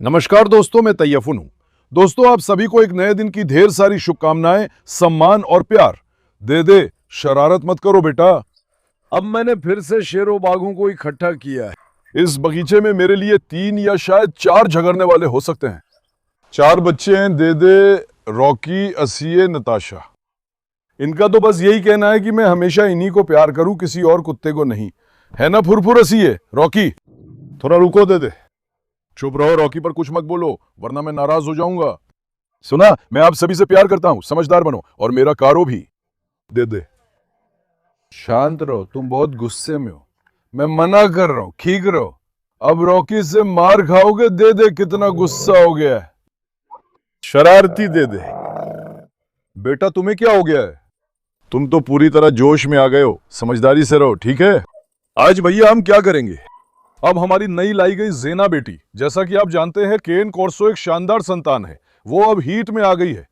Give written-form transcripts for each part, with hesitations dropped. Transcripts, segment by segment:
नमस्कार दोस्तों, मैं तैयफुन हूं। दोस्तों, आप सभी को एक नए दिन की ढेर सारी शुभकामनाएं, सम्मान और प्यार। दे शरारत मत करो बेटा। अब मैंने फिर से शेरों बाघों को इकट्ठा किया है। इस बगीचे में मेरे लिए 3 या शायद 4 झगड़ने वाले हो सकते हैं। 4 बच्चे हैं, दे, रॉकी, असिये, नताशा। इनका तो बस यही कहना है कि मैं हमेशा इन्हीं को प्यार करूं, किसी और कुत्ते को नहीं। है ना फुरफुर असिये? रॉकी थोड़ा रुको, दे। चुप रहो रॉकी, पर कुछ मत बोलो वरना मैं नाराज हो जाऊंगा। सुना, मैं आप सभी से प्यार करता हूं, समझदार बनो, और मेरा कारो भी। दे। शांत रहो, तुम बहुत गुस्से में हो। मैं मना कर रहा हूं, ठीक रहो। अब रॉकी से मार खाओगे। दे कितना गुस्सा हो गया है। शरारती दे। बेटा तुम्हें क्या हो गया है? तुम तो पूरी तरह जोश में आ गए हो। समझदारी से रहो, ठीक है? आज भैया हम क्या करेंगे? अब हमारी नई लाई गई जेना बेटी, जैसा कि आप जानते हैं, केन कॉर्सो एक शानदार संतान है। वो अब हीट में आ गई है।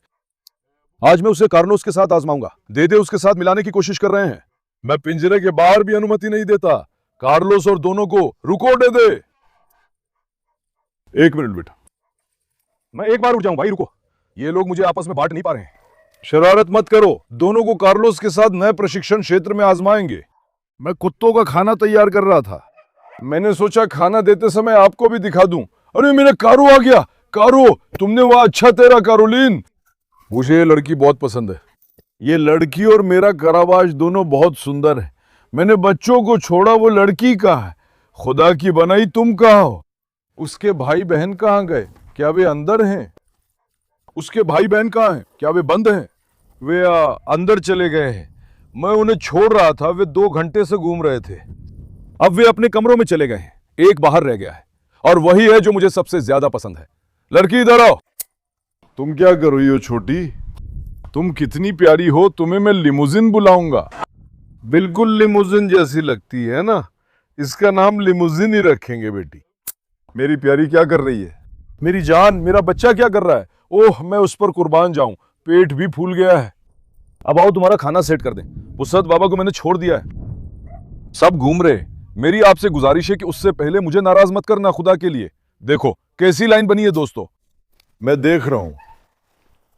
आज मैं उसे कार्लोस के साथ आजमाऊंगा। दे उसके साथ मिलाने की कोशिश कर रहे हैं। मैं पिंजरे के बाहर भी अनुमति नहीं देता। कार्लोस और दोनों को रुको। दे 1 मिनट बेटा, मैं एक बार उठ जाऊं। भाई रुको, ये लोग मुझे आपस में बांट नहीं पा रहे हैं। शरारत मत करो। दोनों को कार्लोस के साथ नए प्रशिक्षण क्षेत्र में आजमाएंगे। मैं कुत्तों का खाना तैयार कर रहा था। मैंने सोचा खाना देते समय आपको भी दिखा दूं। अरे मेरा कारो आ गया। कारो, तुमने वह अच्छा तेरा कारोलिन। मुझे ये लड़की बहुत पसंद है। ये लड़की और मेरा कराबाज दोनों बहुत सुंदर है। मैंने बच्चों को छोड़ा, वो लड़की कहाँ है? खुदा की बनाई, तुम कहाँ हो? उसके भाई बहन कहाँ गए? क्या वे अंदर हैं? उसके भाई बहन कहाँ हैं? क्या वे बंद हैं? वे अंदर चले गए हैं। मैं उन्हें छोड़ रहा था, वे 2 घंटे से घूम रहे थे। अब वे अपने कमरों में चले गए हैं। एक बाहर रह गया है, और वही है जो मुझे सबसे ज्यादा पसंद है। लड़की इधर आओ। तुम क्या कर रही हो छोटी? तुम कितनी प्यारी हो। तुम्हें मैं लिमुजिन बुलाऊंगा। बिल्कुल लिमुजिन जैसी लगती है ना। इसका नाम लिमुजिन ही रखेंगे बेटी। मेरी प्यारी क्या कर रही है? मेरी जान, मेरा बच्चा क्या कर रहा है? ओह, मैं उस पर कुर्बान जाऊं। पेट भी फूल गया है। अब आओ तुम्हारा खाना सेट कर दें। वुसअत बाबा को मैंने छोड़ दिया है। सब घूम रहे। मेरी आपसे गुजारिश है कि उससे पहले मुझे नाराज मत करना, खुदा के लिए। देखो कैसी लाइन बनी है दोस्तों। मैं देख रहा हूं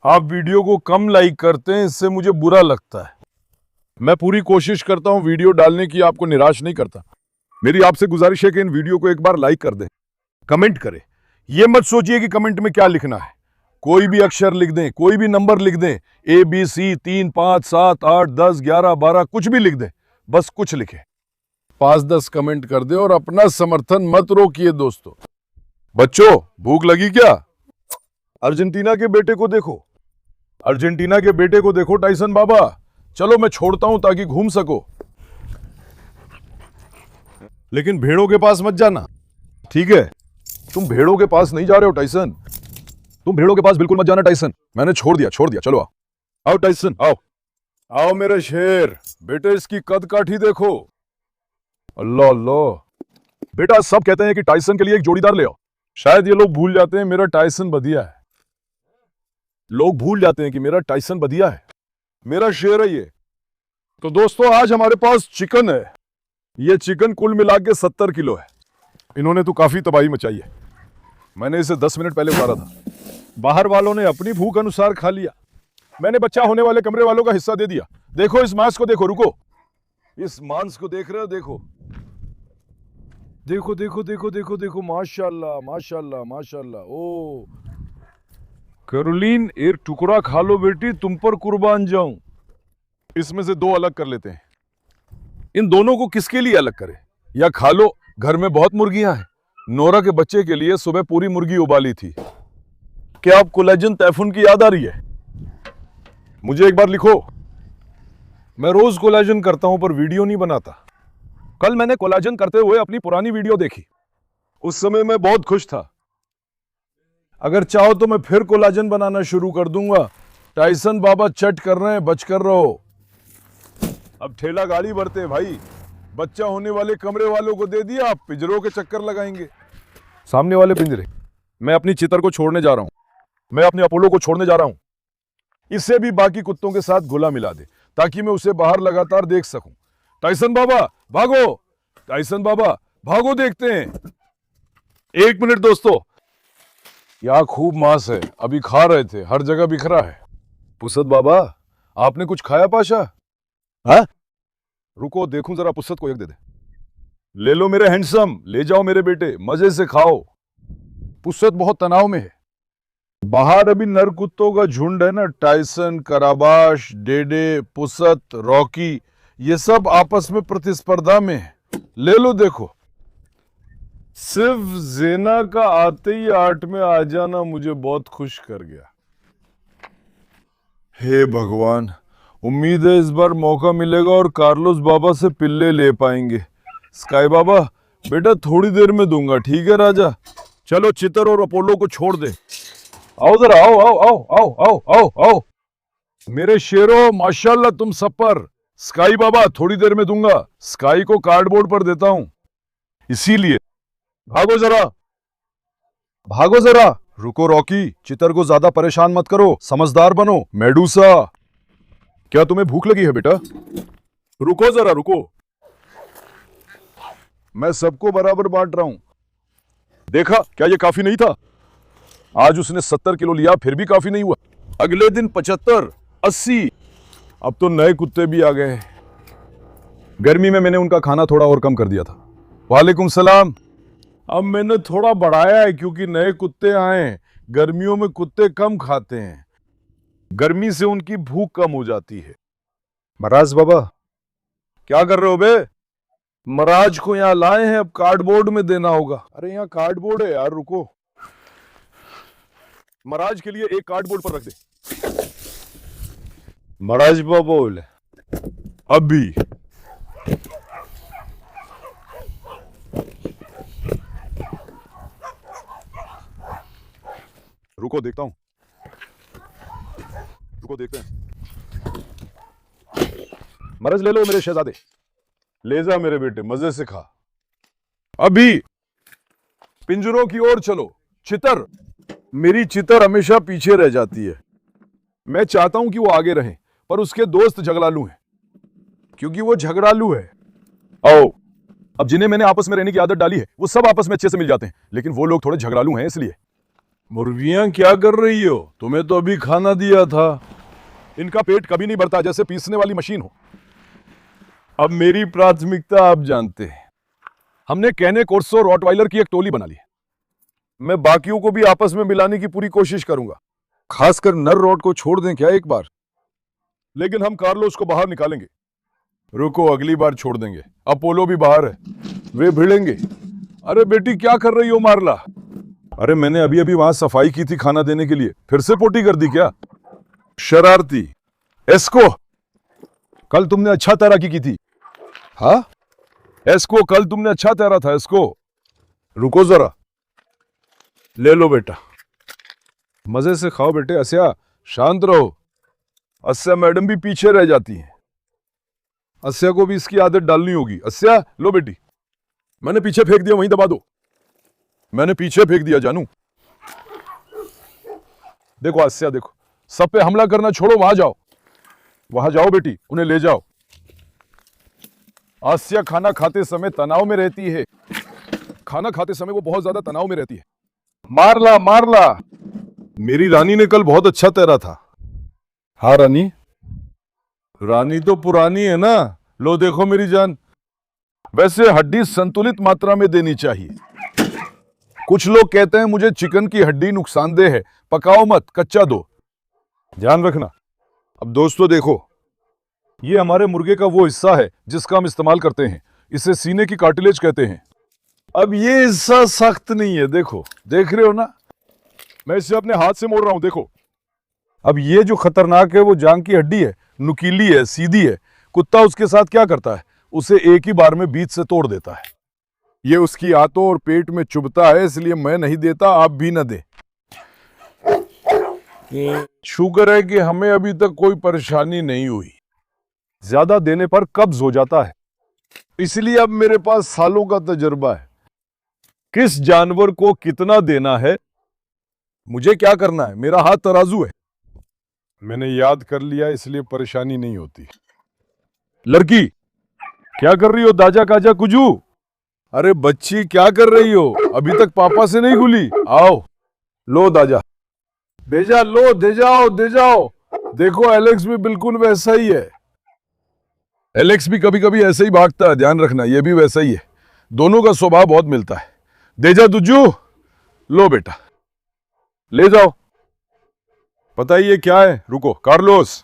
आप वीडियो को कम लाइक करते हैं, इससे मुझे बुरा लगता है। मैं पूरी कोशिश करता हूं वीडियो डालने की, आपको निराश नहीं करता। मेरी आपसे गुजारिश है कि इन वीडियो को एक बार लाइक कर दें, कमेंट करें। यह मत सोचिए कि कमेंट में क्या लिखना है। कोई भी अक्षर लिख दें, कोई भी नंबर लिख दें। ABC 3 5 7 8 10 11 12 कुछ भी लिख दें, बस कुछ लिखें। 5-10 कमेंट कर दे और अपना समर्थन मत रोकिए दोस्तों। बच्चों, भूख लगी क्या? अर्जेंटीना के बेटे को देखो। अर्जेंटीना के बेटे को देखो टाइसन बाबा। चलो मैं छोड़ता हूं ताकि घूम सको। लेकिन भेड़ों के पास मत जाना, ठीक है? तुम भेड़ों के पास नहीं जा रहे हो टाइसन। तुम भेड़ों के पास बिल्कुल मत जाना टाइसन। मैंने छोड़ दिया। चलो आओ। आओ टाइसन, आओ। आओ मेरे शेर। बेटे इसकी कद काठी देखो। अल्लाह अल्लाह। बेटा, सब कहते हैं कि टाइसन के लिए एक जोड़ीदार ले आओ। शायद ये लोग भूल जाते हैं मेरा टाइसन बधिया है। लोग भूल जाते हैं कि मेरा टाइसन बधिया है। मेरा शेर है ये। तो दोस्तों, आज हमारे पास चिकन है। ये चिकन कुल मिला के 70 किलो है। इन्होंने तो काफी तबाही मचाई है। मैंने इसे 10 मिनट पहले उतारा था। बाहर वालों ने अपनी भूख अनुसार खा लिया। मैंने बच्चा होने वाले कमरे वालों का हिस्सा दे दिया। देखो इस मांस को, देखो। रुको, इस मांस को देख रहे हो? देखो देखो देखो देखो देखो देखो। माशाल्लाह माशाल्लाह माशाल्लाह। ओ कैरोलिन, एक टुकड़ा खा लो बेटी, तुम पर कुर्बान जाऊं। इसमें से 2 अलग कर लेते हैं। इन दोनों को किसके लिए अलग करें? या खा लो, घर में बहुत मुर्गियां हैं। नोरा के बच्चे के लिए सुबह पूरी मुर्गी उबाली थी। क्या आप कोलेजन तैफुन की याद आ रही है? मुझे एक बार लिखो। मैं रोज कोलेजन करता हूं पर वीडियो नहीं बनाता। कल मैंने कोलाजन करते हुए अपनी पुरानी वीडियो देखी। उस समय मैं बहुत खुश था। अगर चाहो तो मैं फिर कोलाजन बनाना शुरू कर दूंगा। टाइसन बाबा चट कर रहे हैं, बचकर रहो। अब ठेला गाड़ी भरते हैं भाई। बच्चा होने वाले कमरे वालों को दे दिया, आप पिंजरों के चक्कर लगाएंगे। सामने वाले पिंजरे। मैं अपनी चितर को छोड़ने जा रहा हूं। मैं अपने अपोलो को छोड़ने जा रहा हूं। इसे भी बाकी कुत्तों के साथ घुला मिला दे, ताकि मैं उसे बाहर लगातार देख सकूं। टाइसन बाबा भागो। टाइसन बाबा भागो, देखते हैं। 1 मिनट दोस्तों। यहाँ खूब मांस है, अभी खा रहे थे, हर जगह बिखरा है। पुसत बाबा, आपने कुछ खाया पाशा? हाँ? रुको देखूं जरा, पुसत को एक दे दे। ले लो मेरे हैंडसम, ले जाओ मेरे बेटे, मजे से खाओ। पुसत बहुत तनाव में है। बाहर अभी नर कुत्तों का झुंड है ना, टाइसन, कराबाश, डेडे, पुसत, रॉकी, ये सब आपस में प्रतिस्पर्धा में है। ले लो देखो। सिर्फ जेना का आते ही 8 में आ जाना मुझे बहुत खुश कर गया। हे भगवान, उम्मीद है इस बार मौका मिलेगा और कार्लोस बाबा से पिल्ले ले पाएंगे। स्काई बाबा, बेटा थोड़ी देर में दूंगा, ठीक है राजा? चलो चितर और अपोलो को छोड़ दे। आओ जरा, आओ आओ आओ आओ आओ आओ आओ मेरे शेरों, माशाल्लाह तुम सब पर। स्काई बाबा थोड़ी देर में दूंगा, स्काई को कार्डबोर्ड पर देता हूं, इसीलिए भागो जरा, भागो जरा। रुको रॉकी, चितर को ज्यादा परेशान मत करो, समझदार बनो। मेडूसा, क्या तुम्हें भूख लगी है बेटा? रुको जरा, रुको, मैं सबको बराबर बांट रहा हूं। देखा, क्या ये काफी नहीं था? आज उसने 70 किलो लिया, फिर भी काफी नहीं हुआ। अगले दिन 75, 80, अब तो नए कुत्ते भी आ गए। गर्मी में मैंने उनका खाना थोड़ा और कम कर दिया था। वालेकुम सलाम। अब मैंने थोड़ा बढ़ाया है क्योंकि नए कुत्ते आए हैं। गर्मियों में कुत्ते कम खाते हैं, गर्मी से उनकी भूख कम हो जाती है। महाराज बाबा, क्या कर रहे हो बे? महाराज को यहाँ लाए हैं, अब कार्डबोर्ड में देना होगा। अरे यहाँ कार्डबोर्ड है यार, रुको। महाराज के लिए एक कार्डबोर्ड पर रख दे। महाराज बाबा बोले, अभी रुको देखता हूं, रुको देखते हैं। महाराज ले लो मेरे शहजादे, ले जा मेरे बेटे, मजे से खा। अभी पिंजरों की ओर चलो। चितर, मेरी चितर हमेशा पीछे रह जाती है। मैं चाहता हूं कि वो आगे रहे, पर उसके दोस्त झगड़ालू हैं, क्योंकि वो झगड़ालू है। आओ, अब जिन्हें मैंने आपस में रहने की आदत डाली है, वो सब आपस में अच्छे से मिल जाते हैं, लेकिन वो लोग थोड़े झगड़ालू हैं इसलिए। मुर्गियां क्या कर रही हो? तुम्हें तो अभी खाना दिया था। इनका पेट कभी नहीं भरता, जैसे पीसने वाली मशीन हो। अब मेरी प्राथमिकता आप जानते हैं। हमने कैने कोर्सो रॉटवाइलर की एक टोली बना ली है। मैं बाकियों को भी आपस में मिलाने की पूरी कोशिश करूंगा, खासकर नर रॉट को छोड़ दें क्या एक बार, लेकिन हम कार्लोस को बाहर निकालेंगे। रुको, अगली बार छोड़ देंगे। अपोलो भी बाहर है, वे भिड़ेंगे। अरे बेटी क्या कर रही हो मारला? अरे मैंने अभी अभी वहां सफाई की थी खाना देने के लिए, फिर से पोटी कर दी क्या? शरारती। एस्को, कल तुमने अच्छा तैराकी की थी। हाँ एस्को, कल तुमने अच्छा तैरा था एस्को। रुको जरा, ले लो बेटा, मजे से खाओ बेटे। अस्या शांत रहो, अस्या मैडम भी पीछे रह जाती हैं। अस्या को भी इसकी आदत डालनी होगी। अस्या लो बेटी, मैंने पीछे फेंक दिया, वहीं दबा दो। मैंने पीछे फेंक दिया जानू। देखो अस्या, देखो, सब पे हमला करना छोड़ो, वहां जाओ, वहां जाओ बेटी, उन्हें ले जाओ। आस्या खाना खाते समय तनाव में रहती है, खाना खाते समय वो बहुत ज्यादा तनाव में रहती है। मारला मारला। मेरी रानी ने कल बहुत अच्छा तैरा था। हाँ रानी, रानी तो पुरानी है ना। लो देखो मेरी जान, वैसे हड्डी संतुलित मात्रा में देनी चाहिए। कुछ लोग कहते हैं मुझे चिकन की हड्डी नुकसानदेह है, पकाओ मत, कच्चा दो, ध्यान रखना। अब दोस्तों देखो, ये हमारे मुर्गे का वो हिस्सा है जिसका हम इस्तेमाल करते हैं, इसे सीने की कार्टिलेज कहते हैं। अब ये हिस्सा सख्त नहीं है, देखो, देख रहे हो ना, मैं इसे अपने हाथ से मोड़ रहा हूं, देखो। अब ये जो खतरनाक है वो जांग की हड्डी है, नुकीली है, सीधी है। कुत्ता उसके साथ क्या करता है, उसे एक ही बार में बीच से तोड़ देता है। ये उसकी आंतों और पेट में चुभता है, इसलिए मैं नहीं देता, आप भी न दें। शुक्र है कि हमें अभी तक कोई परेशानी नहीं हुई। ज्यादा देने पर कब्ज हो जाता है, इसलिए अब मेरे पास सालों का तजुर्बा है। किस जानवर को कितना देना है, मुझे क्या करना है, मेरा हाथ तराजू है। मैंने याद कर लिया, इसलिए परेशानी नहीं होती। लड़की क्या कर रही हो, दाजा काजा कुजू? अरे बच्ची क्या कर रही हो, अभी तक पापा से नहीं घुली? आओ लो दाजा, भेजा, लो दे जाओ दे जाओ। देखो एलेक्स भी बिल्कुल वैसा ही है। एलेक्स भी कभी कभी ऐसे ही भागता है, ध्यान रखना, ये भी वैसा ही है। दोनों का स्वभाव बहुत मिलता है। दे जा दुज्जू, लो बेटा, ले जाओ। पता ही ये क्या है? रुको, कार्लोस,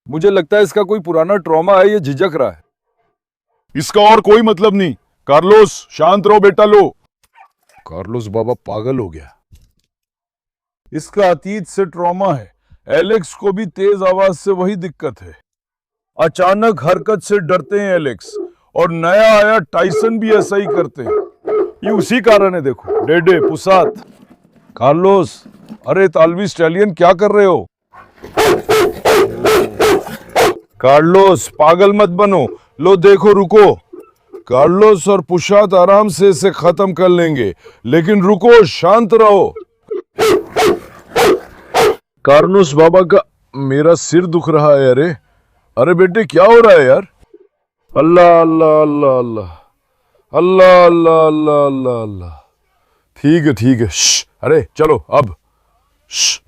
मुझे लगता है इसका कोई पुराना ट्रॉमा है, ये झिझक रहा है। इसका और कोई मतलब नहीं। कार्लोस शांत रहो बेटा, लो। कार्लोस बाबा पागल हो गया। इसका अतीत से ट्रॉमा है। एलेक्स को भी तेज आवाज से वही दिक्कत है। अचानक हरकत से डरते हैं एलेक्स, और नया आया टाइसन भी ऐसा ही करते हैं। ये उसी कारण है, देखो, डेडे पुसात। कार्लोस, अरे तालवी स्टैलियन, क्या कर रहे हो? कार्लोस पागल मत बनो। लो देखो, रुको। कार्लोस और पुशात आराम से इसे खत्म कर लेंगे, लेकिन रुको, शांत रहो। कार्लोस बाबा का मेरा सिर दुख रहा है। अरे अरे बेटे, क्या हो रहा है यार? अल्लाह अल्लाह अल्लाह अल्लाह अल्लाह अल्लाह अल्लाह अल्लाह अल्लाह। ठीक है ठीक है, अरे चलो अब।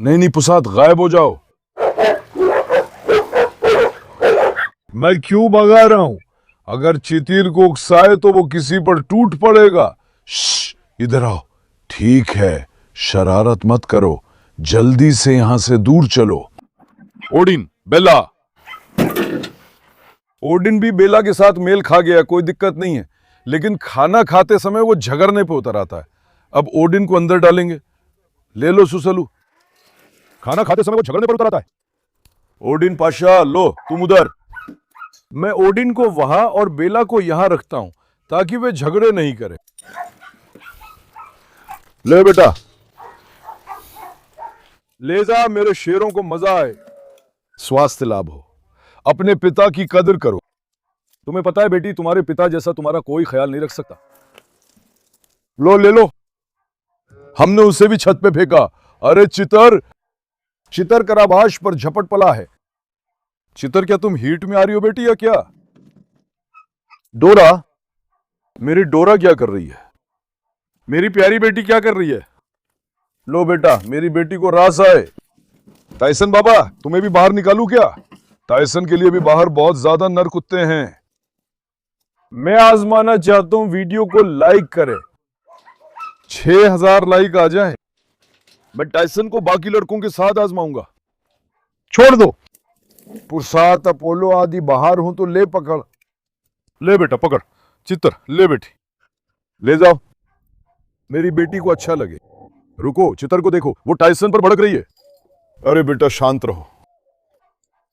नहीं नहीं पुसात, गायब हो जाओ। मैं क्यों भगा रहा हूं? अगर चितीर को उकसाए तो वो किसी पर टूट पड़ेगा। इधर आओ। ठीक है, शरारत मत करो, जल्दी से यहां से दूर चलो। ओडिन, बेला। ओडिन भी बेला के साथ मेल खा गया, कोई दिक्कत नहीं है, लेकिन खाना खाते समय वो झगड़ने पे उतर आता है। अब ओडिन को अंदर डालेंगे। ले लो सुसलू। खाना खाते समय वो झगड़ने पर उतर आता है। ओडिन पाशा, लो तुम उधर। मैं ओडिन को वहां और बेला को यहां रखता हूं, ताकि वे झगड़े नहीं करें। ले बेटा, ले जा, मेरे शेरों को मजा आए। स्वास्थ्य लाभ हो। अपने पिता की कदर करो। तुम्हें पता है बेटी, तुम्हारे पिता जैसा तुम्हारा कोई ख्याल नहीं रख सकता। लो ले लो। हमने उसे भी छत पे फेंका। अरे चितर, चितर कराबाश पर झपट पला है। चितर, क्या तुम हीट में आ रही हो बेटी या क्या? डोरा, मेरी डोरा क्या कर रही है? मेरी प्यारी बेटी क्या कर रही है? लो बेटा, मेरी बेटी को रास आए। टाइसन बाबा, तुम्हें भी बाहर निकालूं क्या? टाइसन के लिए भी बाहर बहुत ज्यादा नर कुत्ते हैं। मैं आजमाना चाहता हूं, वीडियो को लाइक करें। 6000 लाइक आ जाए, मैं टाइसन को बाकी लड़कों के साथ आजमाऊंगा। छोड़ दो। पुरसात, अपोलो आदि बाहर हूं तो ले पकड़। ले बेटा पकड़। चित्तर, ले बेटी, ले जाओ। मेरी बेटी को अच्छा लगे। रुको, चित्तर को देखो, वो टाइसन पर भड़क रही है। अरे बेटा शांत रहो,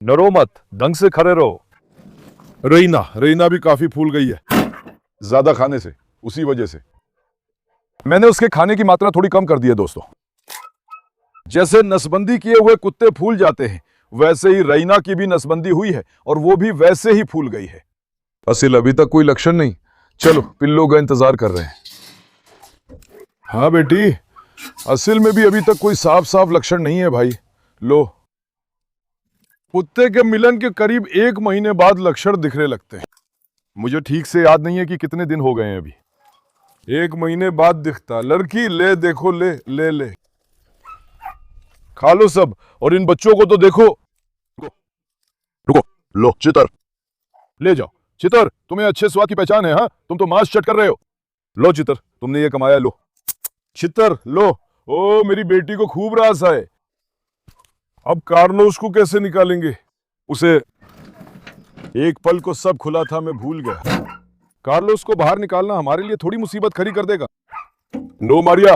डरो मत, ढंग से खड़े रहो। रईना, रईना भी काफी फूल गई है, ज्यादा खाने से, उसी वजह से। मैंने उसके खाने की मात्रा थोड़ी कम कर दी है दोस्तों। जैसे नसबंदी किए हुए कुत्ते फूल जाते हैं, वैसे ही रईना की भी नसबंदी हुई है, और वो भी वैसे ही फूल गई है। असिल, अभी तक कोई लक्षण नहीं। चलो, पिल्लों का इंतजार कर रहे हैं। हाँ बेटी, असिल में भी अभी तक कोई साफ साफ लक्षण नहीं है भाई। लो, कुत्ते के मिलन के करीब 1 महीने बाद लक्षण दिखने लगते हैं। मुझे ठीक से याद नहीं है कि कितने दिन हो गए हैं अभी। 1 महीने बाद दिखता। लड़की, ले देखो, ले ले ले, खा लो सब, और इन बच्चों को तो देखो। रुको, लो चितर, ले जाओ। चितर, तुम्हें अच्छे स्वाद की पहचान है। हाँ, तुम तो मांस चट कर रहे हो। लो चितर, तुमने ये कमाया, लो। चितर, लो। ओ, मेरी बेटी को खूब रास आए। अब कार्लोस को कैसे निकालेंगे? उसे एक पल को सब खुला था, मैं भूल गया। कार्लोस को बाहर निकालना हमारे लिए थोड़ी मुसीबत खड़ी कर देगा। नो मारिया,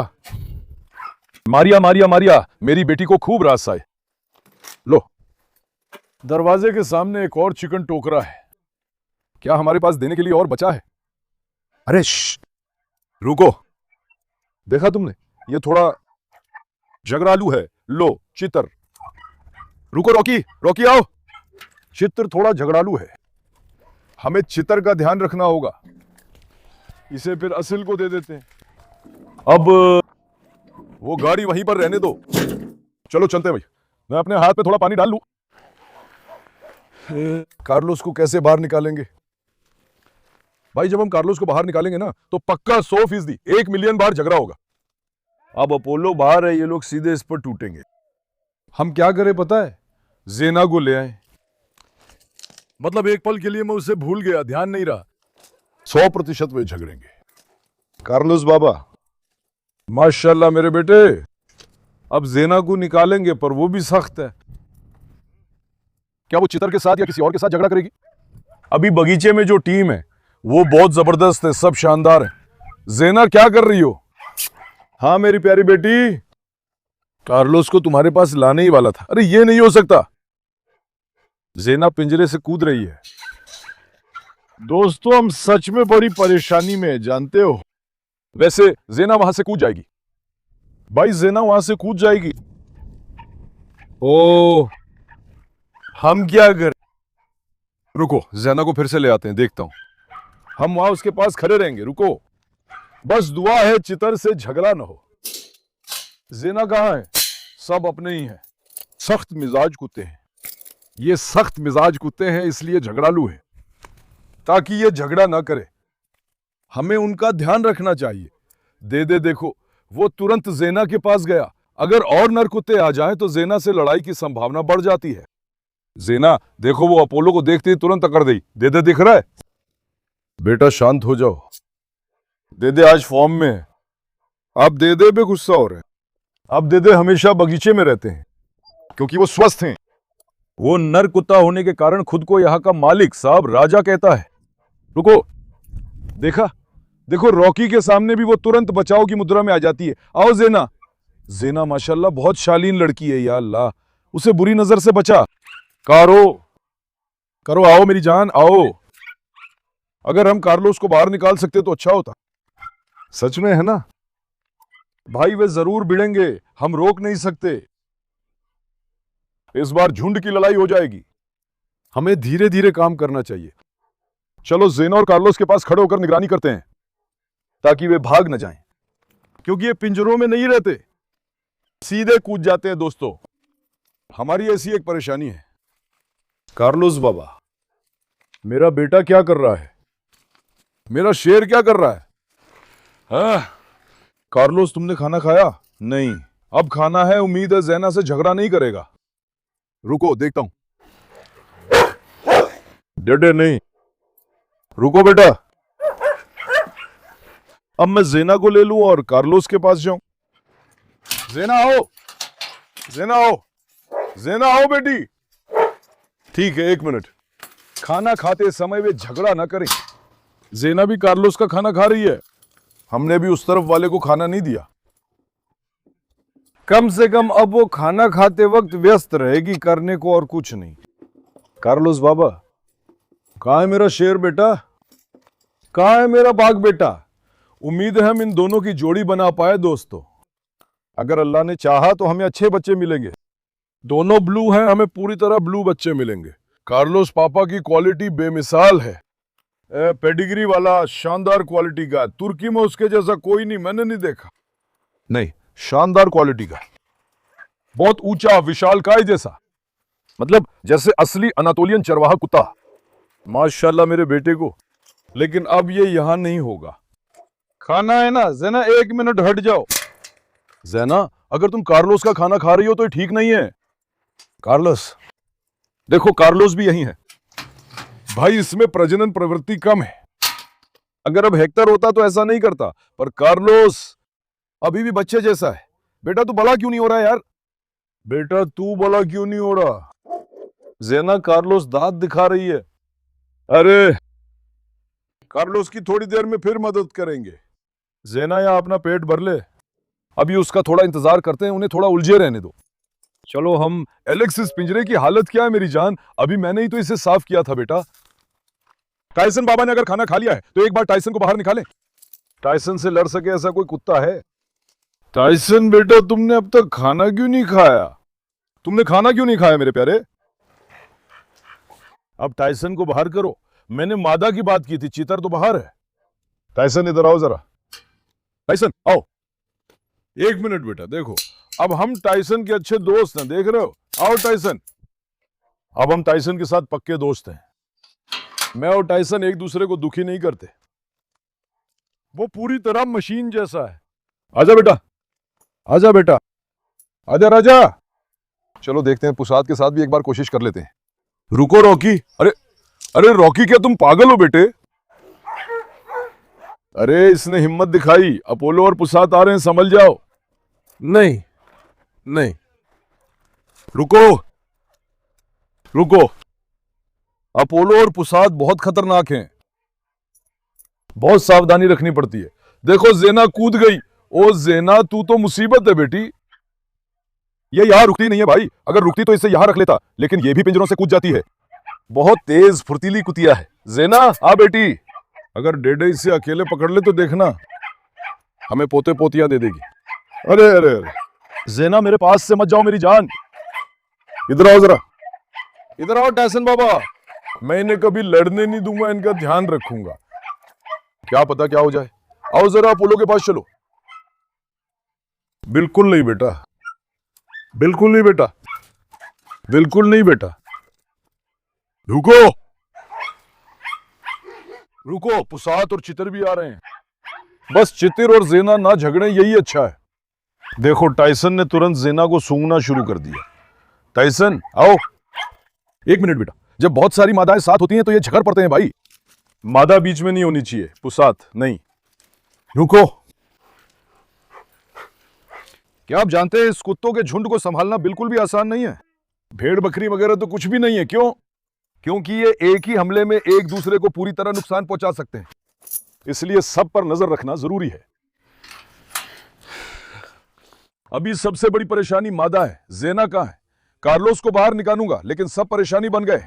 मारिया मारिया मारिया, मेरी बेटी को खूब रास आए। लो। दरवाजे के सामने एक और चिकन टोकरा है। क्या हमारे पास देने के लिए और बचा है? अरे रुको, देखा तुमने, ये थोड़ा झगड़ालू है। लो चितर। रुको रॉकी, रॉकी आओ। चित्र थोड़ा झगड़ालू है, हमें चितर का ध्यान रखना होगा। इसे फिर असिल को दे देते हैं। अब वो गाड़ी वहीं पर रहने दो। चलो चलते हैं भाई, मैं अपने हाथ पे थोड़ा पानी डाल लूं। कार्लोस को कैसे बाहर निकालेंगे भाई? जब हम कार्लोस को बाहर निकालेंगे ना, तो पक्का 100%, 1 मिलियन बार झगड़ा होगा। अब अपोलो बाहर है, ये लोग सीधे इस पर टूटेंगे। हम क्या करें पता है? जेना को ले आए। मतलब एक पल के लिए मैं उसे भूल गया, ध्यान नहीं रहा। 100% वे झगड़ेंगे। कार्लोस बाबा, माशाल्लाह मेरे बेटे, अब जेना को निकालेंगे पर वो भी सख्त है। क्या वो चितर के साथ या किसी और के साथ झगड़ा करेगी? अभी बगीचे में जो टीम है वो बहुत जबरदस्त है, सब शानदार है। जेना क्या कर रही हो? हाँ मेरी प्यारी बेटी, कार्लोस को तुम्हारे पास लाने ही वाला था। अरे ये नहीं हो सकता। जेना पिंजरे से कूद रही है। दोस्तों हम सच में बड़ी परेशानी में हैं, जानते हो। वैसे जेना वहां से कूद जाएगी। भाई जेना वहां से कूद जाएगी। ओ, हम क्या करें? रुको, जेना को फिर से ले आते हैं, देखता हूं। हम वहां उसके पास खड़े रहेंगे, रुको। बस दुआ है चितर से झगड़ा ना हो। जेना कहां है? सब अपने ही हैं। सख्त मिजाज कुत्ते हैं ये, सख्त मिजाज कुत्ते हैं, इसलिए झगड़ालू है, ताकि ये झगड़ा ना करे। हमें उनका ध्यान रखना चाहिए। दे देखो, वो तुरंत जेना के पास गया। अगर और नर कुत्ते आ जाएं तो जेना से लड़ाई की संभावना बढ़ जाती है। जेना देखो, वो अपोलो को देखते ही तुरंत अकड़ गई। दे दिख रहा है? बेटा शांत हो जाओ। दे आज फॉर्म में है। अब दे पे गुस्सा हो रहे हैं। अब दे हमेशा बगीचे में रहते हैं क्योंकि वो स्वस्थ हैं। वो नर कुत्ता होने के कारण खुद को यहाँ का मालिक साहब राजा कहता है। रुको, देखा? देखो रॉकी के सामने भी वो तुरंत बचाव की मुद्रा में आ जाती है। आओ जेना। जेना माशाल्लाह बहुत शालीन लड़की है, या अल्लाह, उसे बुरी नजर से बचा। करो आओ मेरी जान, आओ। अगर हम कार्लोस को बाहर निकाल सकते तो अच्छा होता। सच में है ना भाई, वे जरूर भिड़ेंगे, हम रोक नहीं सकते। इस बार झुंड की लड़ाई हो जाएगी। हमें धीरे धीरे काम करना चाहिए। चलो जेना और कार्लोस के पास खड़े होकर निगरानी करते हैं ताकि वे भाग न जाएं, क्योंकि ये पिंजरों में नहीं रहते, सीधे कूद जाते हैं। दोस्तों हमारी ऐसी एक परेशानी है। कार्लोस बाबा, मेरा बेटा क्या कर रहा है? मेरा शेर क्या कर रहा है? हाँ? कार्लोस तुमने खाना खाया? नहीं, अब खाना है। उम्मीद है जेना से झगड़ा नहीं करेगा। रुको देखता हूं। डेडे नहीं, रुको बेटा। अब मैं जेना को ले लूं और कार्लोस के पास जाऊं। जेना आओ, जेना आओ, जेना आओ बेटी। ठीक है, 1 मिनट। खाना खाते समय वे झगड़ा ना करें। जेना भी कार्लोस का खाना खा रही है। हमने भी उस तरफ वाले को खाना नहीं दिया। कम से कम अब वो खाना खाते वक्त व्यस्त रहेगी, करने को और कुछ नहीं। कार्लोस बाबा, कहां है मेरा शेर बेटा? कहां है मेरा बाघ बेटा? उम्मीद है हम इन दोनों की जोड़ी बना पाए। दोस्तों अगर अल्लाह ने चाहा तो हमें अच्छे बच्चे मिलेंगे। दोनों ब्लू हैं, हमें पूरी तरह ब्लू बच्चे मिलेंगे। कार्लोस पापा की क्वालिटी बेमिसाल है, पेडिग्री वाला, शानदार क्वालिटी का। तुर्की में उसके जैसा कोई नहीं, मैंने नहीं देखा। नहीं, शानदार क्वालिटी का, बहुत ऊंचा, विशालकाय जैसा, मतलब जैसे असली अनातोलियन चरवाहा कुत्ता। माशाल्लाह मेरे बेटे को। लेकिन अब ये यहां नहीं होगा। खाना है ना जेना, 1 मिनट हट जाओ। जेना, अगर तुम कार्लोस का खाना खा रही हो तो ये ठीक नहीं है। कार्लोस, देखो कार्लोस भी यही है। भाई इसमें प्रजनन प्रवृत्ति कम है। अगर अब हेक्टर होता तो ऐसा नहीं करता, पर कार्लोस अभी भी बच्चे जैसा है। बेटा तू बड़ा क्यों नहीं हो रहा यार? बेटा तू बड़ा क्यों नहीं हो रहा? जेना, कार्लोस दांत दिखा रही है। अरे कार्लोस की थोड़ी देर में फिर मदद करेंगे। जेना या अपना पेट भर ले, अभी उसका थोड़ा इंतजार करते हैं, उन्हें थोड़ा उलझे रहने दो। चलो हम एलेक्स, इस पिंजरे की हालत क्या है मेरी जान? अभी मैंने ही तो इसे साफ किया था बेटा। टाइसन बाबा ने अगर खाना खा लिया है तो एक बार टाइसन को बाहर निकालें। टाइसन से लड़ सके ऐसा कोई कुत्ता है? टाइसन बेटा, तुमने अब तक खाना क्यों नहीं खाया? तुमने खाना क्यों नहीं खाया मेरे प्यारे? अब टाइसन को बाहर करो। मैंने मादा की बात की थी, चीतर तो बाहर है। टाइसन इधर आओ जरा। टाइसन आओ। 1 मिनट बेटा, देखो अब हम टाइसन के अच्छे दोस्त हैं, देख रहे हो? आओ टाइसन। अब हम टाइसन के साथ पक्के दोस्त हैं। मैं और टाइसन एक दूसरे को दुखी नहीं करते। वो पूरी तरह मशीन जैसा है। आजा बेटा। आजा बेटा, आजा राजा। चलो देखते हैं, पुसाद के साथ भी एक बार कोशिश कर लेते हैं। रुको रॉकी। अरे अरे रॉकी, क्या तुम पागल हो बेटे? अरे इसने हिम्मत दिखाई, अपोलो और पुसाद आ रहे हैं, संभल जाओ। नहीं नहीं, रुको रुको, अपोलो और पुसाद बहुत खतरनाक हैं, बहुत सावधानी रखनी पड़ती है। देखो जेना कूद गई। ओ जेना, तू तो मुसीबत है बेटी। ये यहां रुकती नहीं है भाई, अगर रुकती तो इसे यहां रख लेता, लेकिन ये भी पिंजरों से कूद जाती है। बहुत तेज फुर्तीली कुतिया है। जेना आ बेटी, अगर डेडे इसे अकेले पकड़ ले तो देखना हमें पोते पोतियां दे देगी। अरे अरे अरे, जेना मेरे पास से मत जाओ मेरी जान। इधर आओ जरा, इधर आओ टायसन बाबा। मैं इन्हें कभी लड़ने नहीं दूंगा, इनका ध्यान रखूंगा। क्या पता क्या हो जाए। आओ जरा अपोलो के पास चलो। बिल्कुल नहीं बेटा, बिल्कुल नहीं बेटा, बिल्कुल नहीं बेटा। रुको रुको, पुसाद और चितर भी आ रहे हैं। बस चितर और जेना ना झगड़े, यही अच्छा है। देखो टायसन ने तुरंत जेना को सूंघना शुरू कर दिया। टायसन आओ। एक मिनट बेटा, जब बहुत सारी मादाएं साथ होती हैं तो ये झगड़ पड़ते हैं भाई। मादा बीच में नहीं होनी चाहिए, पुसाद नहीं। रुको, क्या आप जानते हैं इस कुत्तों के झुंड को संभालना बिल्कुल भी आसान नहीं है। भेड़ बकरी वगैरह तो कुछ भी नहीं है। क्यों? क्योंकि ये एक ही हमले में एक दूसरे को पूरी तरह नुकसान पहुंचा सकते हैं, इसलिए सब पर नजर रखना जरूरी है। अभी सबसे बड़ी परेशानी मादा है। जेना कहां है? कार्लोस को बाहर निकालूंगा, लेकिन सब परेशानी बन गए।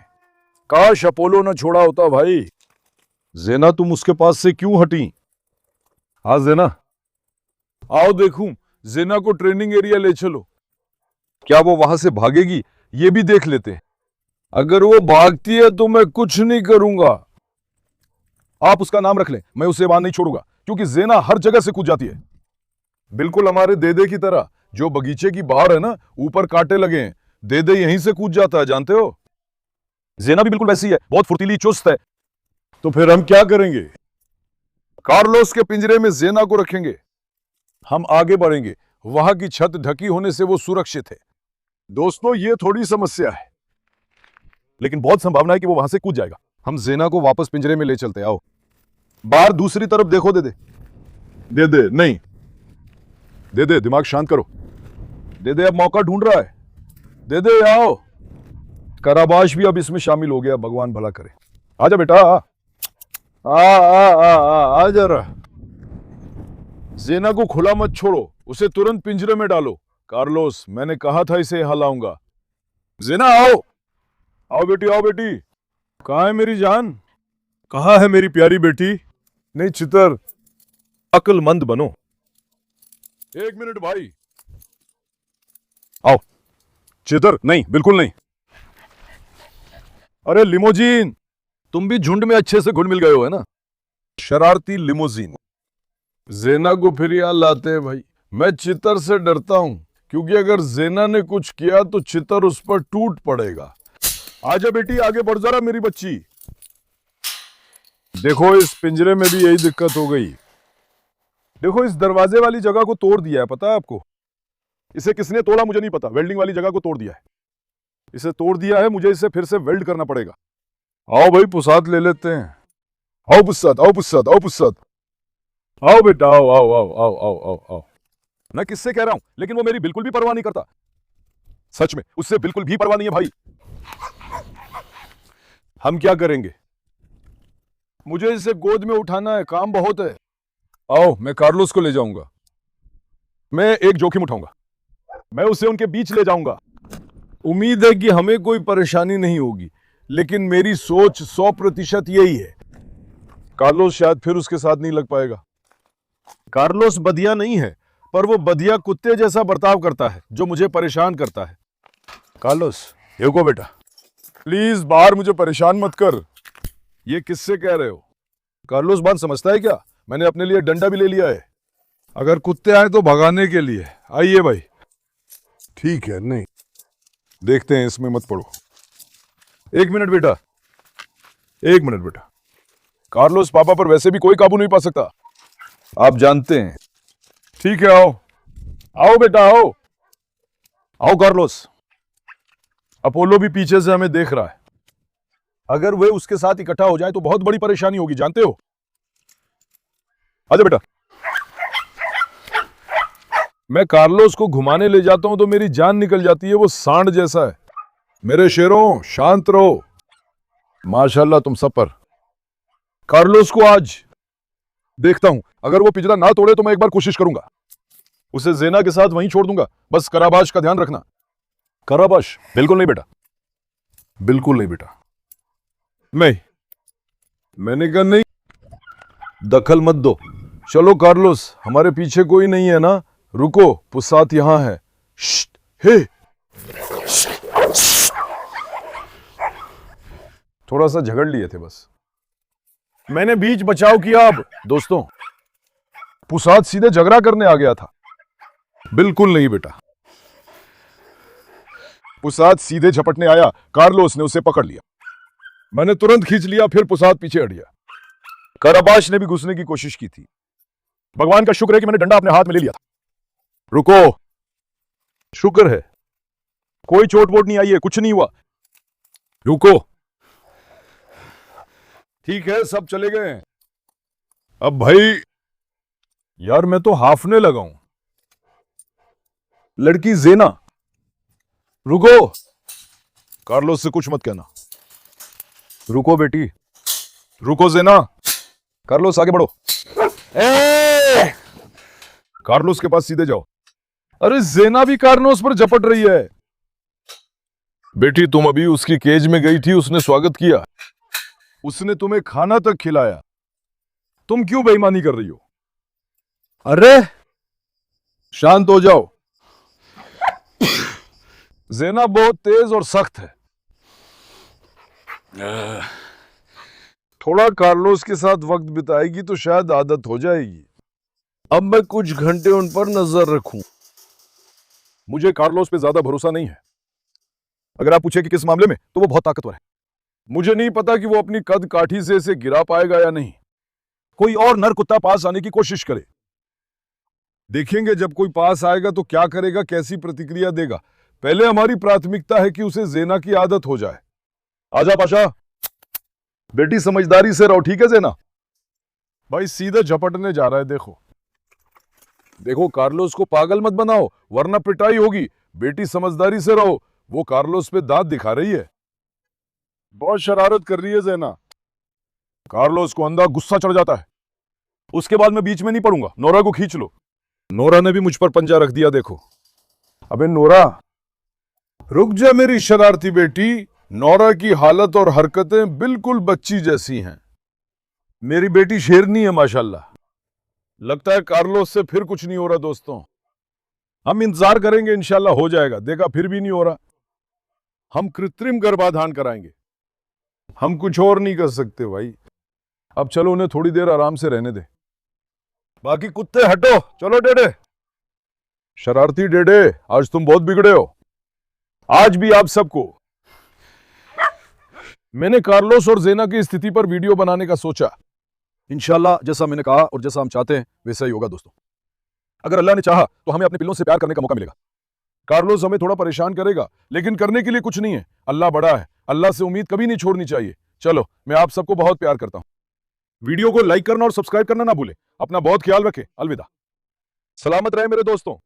काश अपोलो न छोड़ा होता भाई। जेना तुम उसके पास से क्यों हटी? हाँ जेना, आओ देखूं। जेना को ट्रेनिंग एरिया ले चलो। क्या वो वहां से भागेगी? ये भी देख लेते हैं। अगर वो भागती है तो मैं कुछ नहीं करूंगा। आप उसका नाम रख लें, मैं उसे वहां नहीं छोड़ूंगा, क्योंकि जेना हर जगह से कूद जाती है, बिल्कुल हमारे देदे की तरह। जो बगीचे की बाहर है ना, ऊपर कांटे लगे हैं, देदे यहीं से कूद जाता है, जानते हो। जेना भी बिल्कुल वैसी है, बहुत फुर्तीली चुस्त है। तो फिर हम क्या करेंगे? कार्लोस के पिंजरे में जेना को रखेंगे। हम आगे बढ़ेंगे, वहां की छत ढकी होने से वो सुरक्षित है। दोस्तों ये थोड़ी समस्या है, लेकिन बहुत संभावना है कि वो वहां से कूद जाएगा। हम जेना को वापस पिंजरे में ले चलते। आओ बाहर दूसरी तरफ देखो। दे दे, दे दे, नहीं दे दे, दिमाग शांत करो। दे दे, अब मौका ढूंढ रहा है। दे दे, आओ। कराबाश भी अब इसमें शामिल हो गया, भगवान भला करे। आजा बेटा, आ जरा। जेना को खुला मत छोड़ो, उसे तुरंत पिंजरे में डालो। कार्लोस, मैंने कहा था इसे यहां लाऊंगा। जेना आओ, आओ बेटी, आओ बेटी। कहां है मेरी जान? कहां है मेरी प्यारी बेटी? नहीं चितर, अक्लमंद बनो। एक मिनट भाई, आओ। चितर नहीं, बिल्कुल नहीं। अरे लिमोजीन, तुम भी झुंड में अच्छे से घुल मिल गए हो, है ना? शरारती लिमोजीन। जेना को फिर यहां लाते हैं भाई। मैं चितर से डरता हूं, क्योंकि अगर जेना ने कुछ किया तो चितर उस पर टूट पड़ेगा। आजा बेटी, आगे बढ़ जरा मेरी बच्ची। देखो इस पिंजरे में भी यही दिक्कत हो गई। देखो इस दरवाजे वाली जगह को तोड़ दिया है, पता है आपको? इसे किसने तोड़ा मुझे नहीं पता, वेल्डिंग वाली जगह को तोड़ दिया है। इसे तोड़ दिया है, मुझे इसे फिर से वेल्ड करना पड़ेगा। आओ भाई पुसाद ले लेते हैं। आओ पुसाद, आओ पुसाद, आओ पुसाद। आओ बेटा, आओ आओ आओ आओ आओ आओ आओ। मैं किससे कह रहा हूं, लेकिन वो मेरी बिल्कुल भी परवाह नहीं करता। सच में उससे बिल्कुल भी परवाह नहीं है भाई। हम क्या करेंगे? मुझे इसे गोद में उठाना है, काम बहुत है। आओ, मैं कार्लोस को ले जाऊंगा। मैं एक जोखिम उठाऊंगा, मैं उसे उनके बीच ले जाऊंगा। उम्मीद है कि हमें कोई परेशानी नहीं होगी, लेकिन मेरी सोच 100% यही है। कार्लोस शायद फिर उसके साथ नहीं लग पाएगा। कार्लोस बदिया नहीं है, पर वो बदिया कुत्ते जैसा बर्ताव करता है, जो मुझे परेशान करता है। कार्लोस, रुको बेटा, प्लीज बाहर मुझे परेशान मत कर। ये किससे कह रहे हो? कार्लोस बात समझता है क्या? मैंने अपने लिए डंडा भी ले लिया है। अगर कुत्ते आए तो भगाने के लिए। आइए भाई। ठीक है, नहीं देखते हैं, इसमें मत पड़ो। एक मिनट बेटा, एक मिनट बेटा। कार्लोस पापा पर वैसे भी कोई काबू नहीं पा सकता, आप जानते हैं। ठीक है, आओ आओ बेटा आओ। आओ कार्लोस। अपोलो भी पीछे से हमें देख रहा है। अगर वे उसके साथ इकट्ठा हो जाए तो बहुत बड़ी परेशानी होगी, जानते हो। आजा बेटा। मैं कार्लोस को घुमाने ले जाता हूं तो मेरी जान निकल जाती है, वो सांड जैसा है। मेरे शेरों शांत रहो। माशाल्लाह तुम सब पर। कार्लोस को आज देखता हूं, अगर वो पिंजरा ना तोड़े तो मैं एक बार कोशिश करूंगा। उसे जेना के साथ वहीं छोड़ दूंगा, बस कराबाश का ध्यान रखना। कराबाश? बिल्कुल नहीं बेटा, बिल्कुल नहीं बेटा। मैंने कहा नहीं, दखल मत दो। चलो कार्लोस, हमारे पीछे कोई नहीं है ना? रुको, पुसात यहां है। हे, थोड़ा सा झगड़ लिए थे बस। मैंने बीच बचाव किया। अब दोस्तों, पुसात सीधे झगड़ा करने आ गया था। बिल्कुल नहीं बेटा, पुसात सीधे झपटने आया, कार्लोस ने उसे पकड़ लिया। मैंने तुरंत खींच लिया, फिर पुसात पीछे हट गया। कराबाश ने भी घुसने की कोशिश की थी। भगवान का शुक्र है कि मैंने डंडा अपने हाथ में ले लिया था। रुको, शुक्र है कोई चोट वोट नहीं आई है, कुछ नहीं हुआ। रुको, ठीक है, सब चले गए। अब भाई यार, मैं तो हाफने लगा हूं। लड़की जेना, रुको। कार्लोस से कुछ मत कहना। रुको बेटी, रुको जेना। कार्लोस आगे बढ़ो। कार्लोस के पास सीधे जाओ। अरे जेना भी कार्लोस पर झपट रही है। बेटी, तुम अभी उसकी केज में गई थी, उसने स्वागत किया, उसने तुम्हें खाना तक खिलाया। तुम क्यों बेईमानी कर रही हो? अरे शांत हो जाओ। जेना बहुत तेज और सख्त है। थोड़ा कार्लोस के साथ वक्त बिताएगी तो शायद आदत हो जाएगी। अब मैं कुछ घंटे उन पर नजर रखूं। मुझे कार्लोस पे ज्यादा भरोसा नहीं है। अगर आप पूछे कि किस मामले में, तो वो बहुत ताकतवर है। मुझे नहीं पता कि वो अपनी कद काठी से इसे गिरा पाएगा या नहीं। कोई और नर कुत्ता पास आने की कोशिश करे, देखेंगे जब कोई पास आएगा तो क्या करेगा, कैसी प्रतिक्रिया देगा। पहले हमारी प्राथमिकता है कि उसे जेना की आदत हो जाए। आजा पाशा। बेटी समझदारी से रहो, ठीक है जेना? भाई सीधा झपटने जा रहा है। देखो देखो, कार्लोस को पागल मत बनाओ वरना पिटाई होगी। बेटी समझदारी से रहो। वो कार्लोस पे दांत दिखा रही है, बहुत शरारत कर रही है जेना। कार्लोस को अंधा गुस्सा चढ़ जाता है। उसके बाद मैं बीच में नहीं पड़ूंगा। नोरा को खींच लो। नोरा ने भी मुझ पर पंजा रख दिया। देखो, अबे नोरा रुक जा मेरी शरारती बेटी। नोरा की हालत और हरकतें बिल्कुल बच्ची जैसी हैं। मेरी बेटी शेरनी है माशाल्लाह। लगता है कार्लोस से फिर कुछ नहीं हो रहा। दोस्तों, हम इंतजार करेंगे, इंशाल्लाह हो जाएगा। देखा, फिर भी नहीं हो रहा। हम कृत्रिम गर्भाधान कराएंगे। हम कुछ और नहीं कर सकते भाई। अब चलो, उन्हें थोड़ी देर आराम से रहने दे। बाकी कुत्ते हटो। चलो डेडे, शरारती डेडे, आज तुम बहुत बिगड़े हो। आज भी आप सबको। मैंने कार्लोस और जेना की स्थिति पर वीडियो बनाने का सोचा। इंशाल्लाह जैसा मैंने कहा और जैसा हम चाहते हैं वैसा ही होगा। दोस्तों, अगर अल्लाह ने चाहा तो हमें अपने पिल्लों से प्यार करने का मौका मिलेगा। कार्लोस हमें थोड़ा परेशान करेगा, लेकिन करने के लिए कुछ नहीं है। अल्लाह बड़ा है, अल्लाह से उम्मीद कभी नहीं छोड़नी चाहिए। चलो, मैं आप सबको बहुत प्यार करता हूं। वीडियो को लाइक करना और सब्सक्राइब करना ना भूलें। अपना बहुत ख्याल रखें। अलविदा। सलामत रहे मेरे दोस्तों।